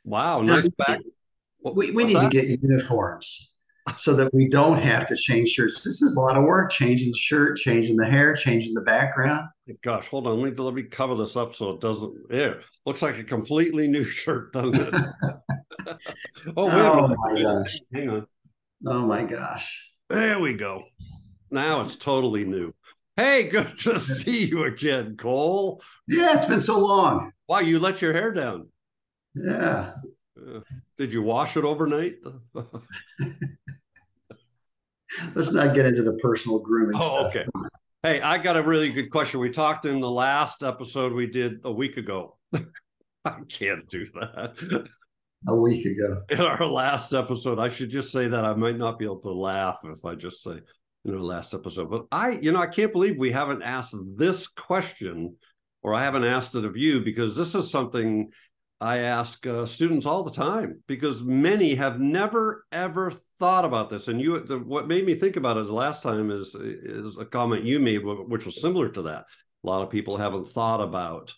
Wow, And nice back. we What's need to that? get uniforms so that we don't have to change shirts. This is a lot of work, changing the shirt, changing the hair, changing the background. Gosh, hold on. Let me cover this up so it doesn't. Yeah, looks like a completely new shirt, doesn't it? Oh, wait a Oh minute. my gosh. Hang on. Oh my gosh. There we go. Now it's totally new. Hey, good to see you again, Cole. Yeah, it's been so long. Wow, you let your hair down. Yeah. Uh, did you wash it overnight? Let's not get into the personal grooming Oh, stuff. okay. Hey, I got a really good question. We talked in the last episode we did a week ago. I can't do that. A week ago. In our last episode, I should just say that I might not be able to laugh if I just say in our last episode. But I can't believe we haven't asked this question, or I haven't asked it of you, because this is something I ask students all the time, because many have never ever thought about this. And what made me think about it last time is a comment you made, which was similar to that. A lot of people haven't thought about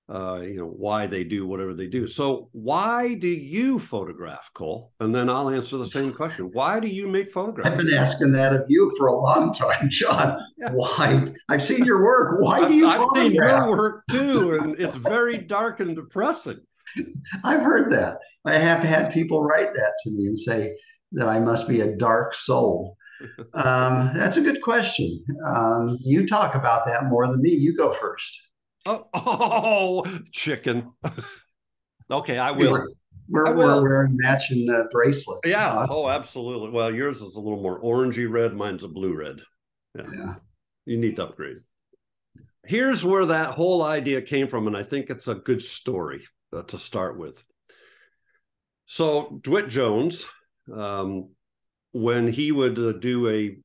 why they do whatever they do. So why do you photograph, Cole? And then I'll answer the same question. Why do you make I've photographs? been asking that of you for a long time, John. Yeah, Why? I've seen your work. Why do you I've seen your photograph? work too, and it's very dark and depressing. I've heard that. I have had people write that to me and say that I must be a dark soul. That's a good question. You talk about that more than me. You go first. Chicken. Okay, I Hey, will. I we're will. wearing matching bracelets. Yeah. Oh, Awesome. absolutely. Well, yours is a little more orangey red. Mine's a blue red. Yeah. Yeah. You need to upgrade. Here's where that whole idea came from, and I think it's a good story to start with. So DeWitt Jones, um, when he would do a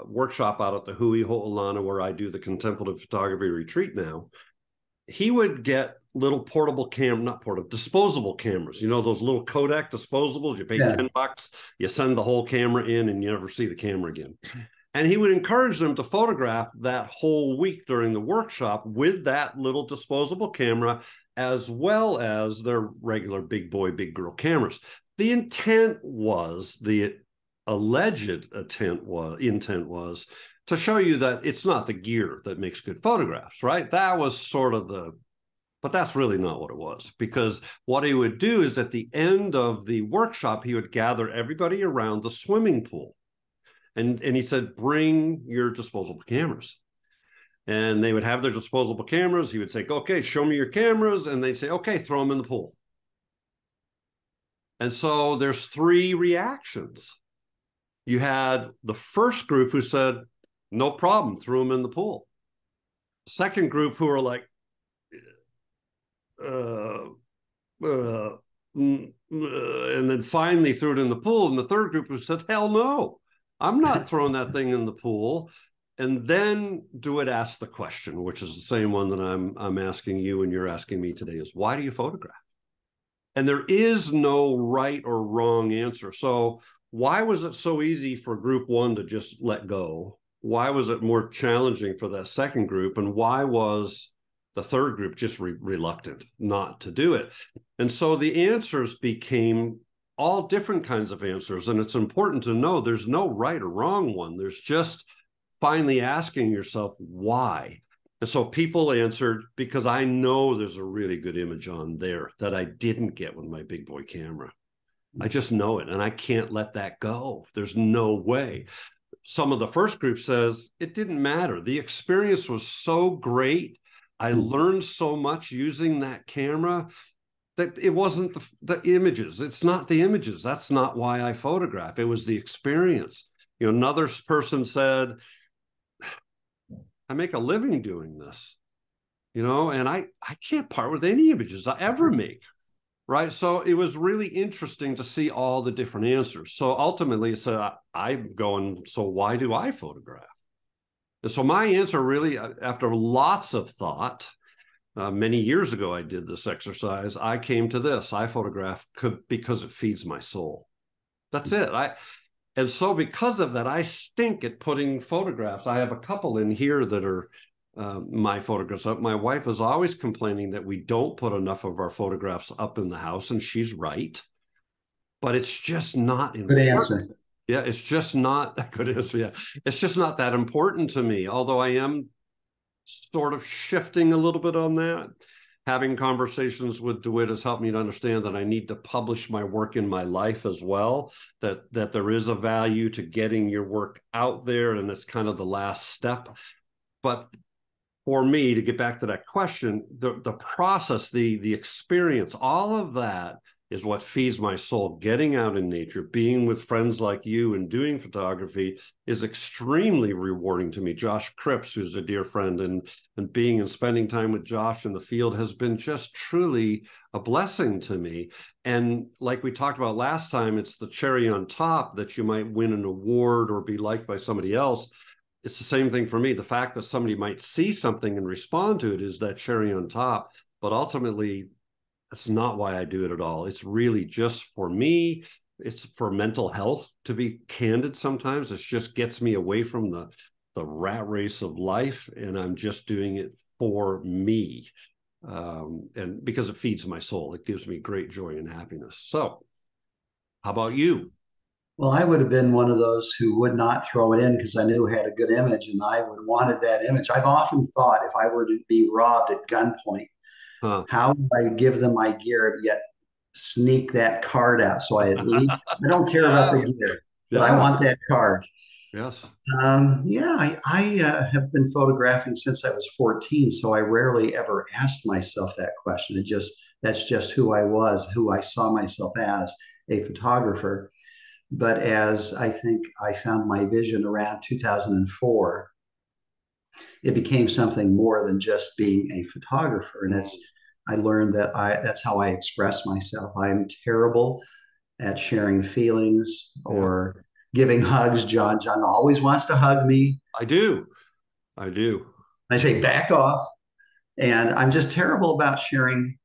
workshop out at the Hui Ho'olana, where I do the contemplative photography retreat now, he would get little portable camera, not portable, disposable cameras. You know, those little Kodak disposables, you pay Yeah. $10, you send the whole camera in and you never see the camera again. And he would encourage them to photograph that whole week during the workshop with that little disposable camera, as well as their regular big boy, big girl cameras. The alleged intent was to show you that it's not the gear that makes good photographs, right? That was sort of but that's really not what it was, because what he would do is at the end of the workshop, he would gather everybody around the swimming pool. And he said, bring your disposable cameras. And they would have their disposable cameras. He would say, okay, show me your cameras. And they'd say, okay, throw them in the pool. And so there's three reactions. You had the first group who said, no problem, threw them in the pool. Second group who are like, uh, uh, and then finally threw it in the pool. And the third group who said, hell no, I'm not throwing that thing in the pool. And then DeWitt asked the question, which is the same one that I'm asking you and you're asking me today, is why do you photograph? And there is no right or wrong answer. So why was it so easy for group one to just let go? Why was it more challenging for that second group? And why was the third group just reluctant not to do it? And so the answers became all different kinds of answers. And it's important to know there's no right or wrong one. There's just finally asking yourself why. And so people answered, because I know there's a really good image on there that I didn't get with my big boy camera. I just know it, and I can't let that go. There's no way. Some of the first group says it didn't matter. The experience was so great. I learned so much using that camera that it wasn't the images. It's not the images. That's not why I photograph. It was the experience. Another person said, I make a living doing this, and I can't part with any images I ever make. Right. So it was really interesting to see all the different answers. So ultimately, it said, I'm going, so why do I photograph? And so my answer really, after lots of thought, many years ago, I did this exercise. I came to this. I photograph because it feeds my soul. That's it. And so because of that, I stink at putting photographs. I have a couple in here that are my photographs up. My wife is always complaining that we don't put enough of our photographs up in the house, and she's right. But it's just not Good important. answer. Yeah, it's just not a good answer. Yeah, it's just not that important to me. Although I am sort of shifting a little bit on that. Having conversations with DeWitt has helped me to understand that I need to publish my work in my life as well, that there is a value to getting your work out there, and it's kind of the last step. But for me, to get back to that question, the process, the experience, all of that is what feeds my soul. Getting out in nature, being with friends like you and doing photography is extremely rewarding to me. Josh Cripps, who's a dear friend, and being and spending time with Josh in the field has been just truly a blessing to me. And like we talked about last time, it's the cherry on top that you might win an award or be liked by somebody else. It's the same thing for me. The fact that somebody might see something and respond to it is that cherry on top. But ultimately, that's not why I do it at all. It's really just for me. It's for mental health, to be candid. Sometimes it just gets me away from the rat race of life, and I'm just doing it for me. And because it feeds my soul, it gives me great joy and happiness. So how about you? Well, I would have been one of those who would not throw it in because I knew I had a good image and I would wanted that image. I've often thought if I were to be robbed at gunpoint, Huh. how would I give them my gear yet sneak that card out? So I at least I don't care about Yeah. the gear, but I Yeah. want that card. Yes. Yeah, I have been photographing since I was 14, so I rarely ever asked myself that question. That's just who I was, who I saw myself as a photographer. But as I think I found my vision around 2004, it became something more than just being a photographer. And I learned that that's how I express myself. I'm terrible at sharing feelings Yeah. or giving hugs. John always wants to hug me. I do. I do. I say, back off. And I'm just terrible about sharing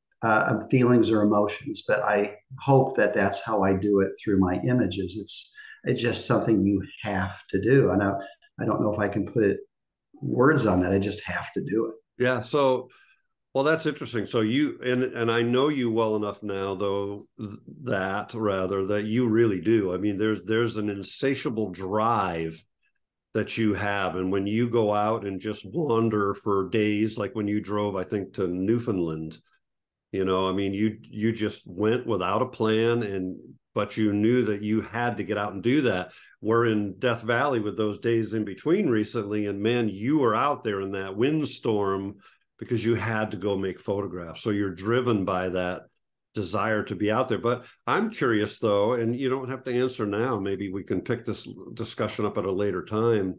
feelings or emotions, but I hope that that's how I do it through my images. It's just something you have to do. I don't know if I can put words on that. I just have to do it. Yeah. So, well, that's interesting. So you and I know you well enough now, though, that rather that you really do. I mean, there's an insatiable drive that you have, and when you go out and just wander for days, like when you drove, I think, to Newfoundland. I mean, you just went without a plan, but you knew that you had to get out and do that. We're in Death Valley with those days in between recently, and man, you were out there in that windstorm because you had to go make photographs. So you're driven by that desire to be out there. But I'm curious though, and you don't have to answer now. Maybe we can pick this discussion up at a later time.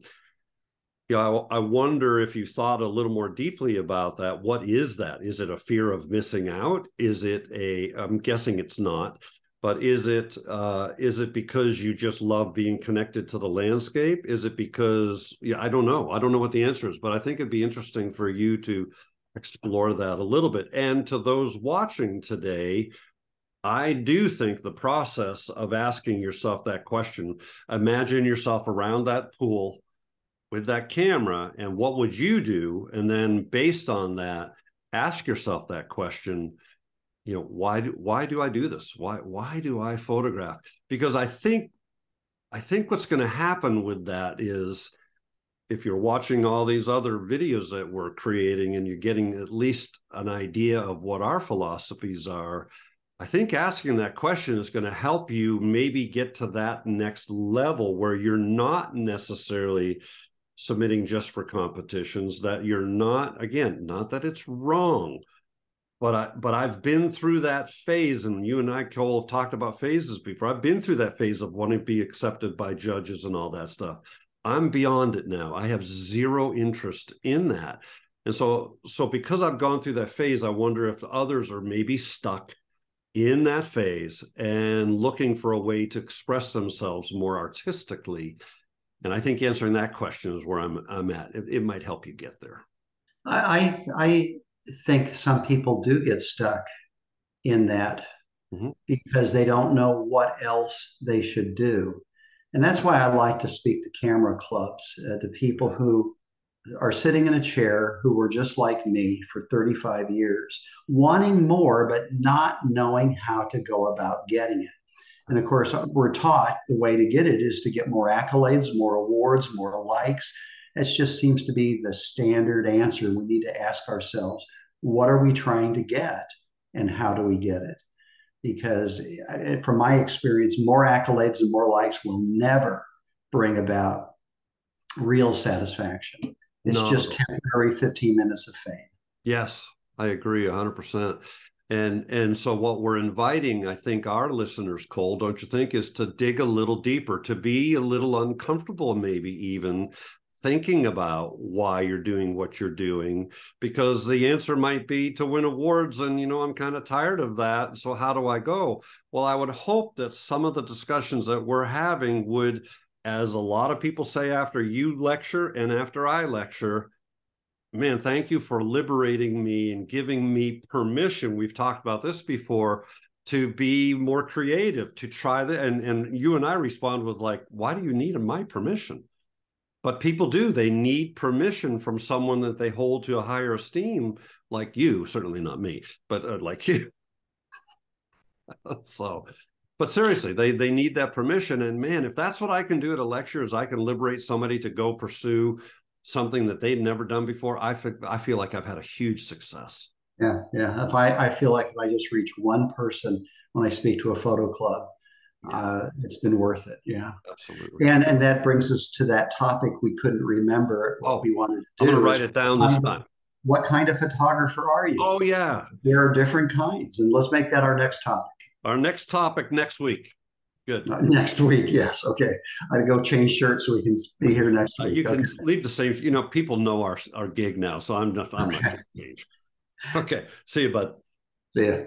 I wonder if you thought a little more deeply about that. What is that? Is it a fear of missing out? Is it I'm guessing it's not, but is it because you just love being connected to the landscape? Is it because, yeah, I don't know. I don't know what the answer is, but I think it'd be interesting for you to explore that a little bit. And to those watching today, I do think the process of asking yourself that question, imagine yourself around that pool with that camera, and what would you do? And then based on that, ask yourself that question, why do I do this? Why do I photograph? Because I think what's going to happen with that is, if you're watching all these other videos that we're creating and you're getting at least an idea of what our philosophies are, I think asking that question is going to help you maybe get to that next level where you're not necessarily submitting just for competitions, that you're not, again, not that it's wrong, but I've been through that phase, and you and I, Cole, have talked about phases before. I've been through that phase of wanting to be accepted by judges and all that stuff. I'm beyond it now. I have zero interest in that. And so because I've gone through that phase, I wonder if others are maybe stuck in that phase and looking for a way to express themselves more artistically. And I think answering that question is where I'm at. It might help you get there. I think some people do get stuck in that because they don't know what else they should do. And that's why I like to speak to camera clubs, to people who are sitting in a chair who were just like me for 35 years, wanting more, but not knowing how to go about getting it. And of course, we're taught the way to get it is to get more accolades, more awards, more likes. It just seems to be the standard answer. We need to ask ourselves, what are we trying to get and how do we get it? Because from my experience, more accolades and more likes will never bring about real satisfaction. It's Not at just all. temporary 15 minutes of fame. Yes, I agree 100%. And so what we're inviting, I think, our listeners, Cole, don't you think, is to dig a little deeper, to be a little uncomfortable, maybe even thinking about why you're doing what you're doing, because the answer might be to win awards. And, I'm kind of tired of that. So how do I go? Well, I would hope that some of the discussions that we're having would, as a lot of people say after you lecture and after I lecture, man, thank you for liberating me and giving me permission. We've talked about this before, to be more creative, to try that. And you and I respond with like, why do you need my permission? But people do. They need permission from someone that they hold to a higher esteem, like you. Certainly not me, but like you. So, but seriously, they need that permission. And man, if that's what I can do at a lecture, is I can liberate somebody to go pursue something that they've never done before, I feel like I've had a huge success. Yeah, yeah. If I feel like if I just reach one person when I speak to a photo club, Yeah, it's been worth it. Yeah. absolutely. And that brings us to that topic we couldn't remember what Oh, we wanted I'm to going to do write is it down this time. what kind of photographer are you? Oh, yeah. There are different kinds, and let's make that our next topic. Our next topic next week. Good. Next week, yes. Okay. I go change shirts so we can be here next week. You can Okay. leave the same. People know our gig now, so I'm not Okay. going to change. Okay. See you, bud. See ya.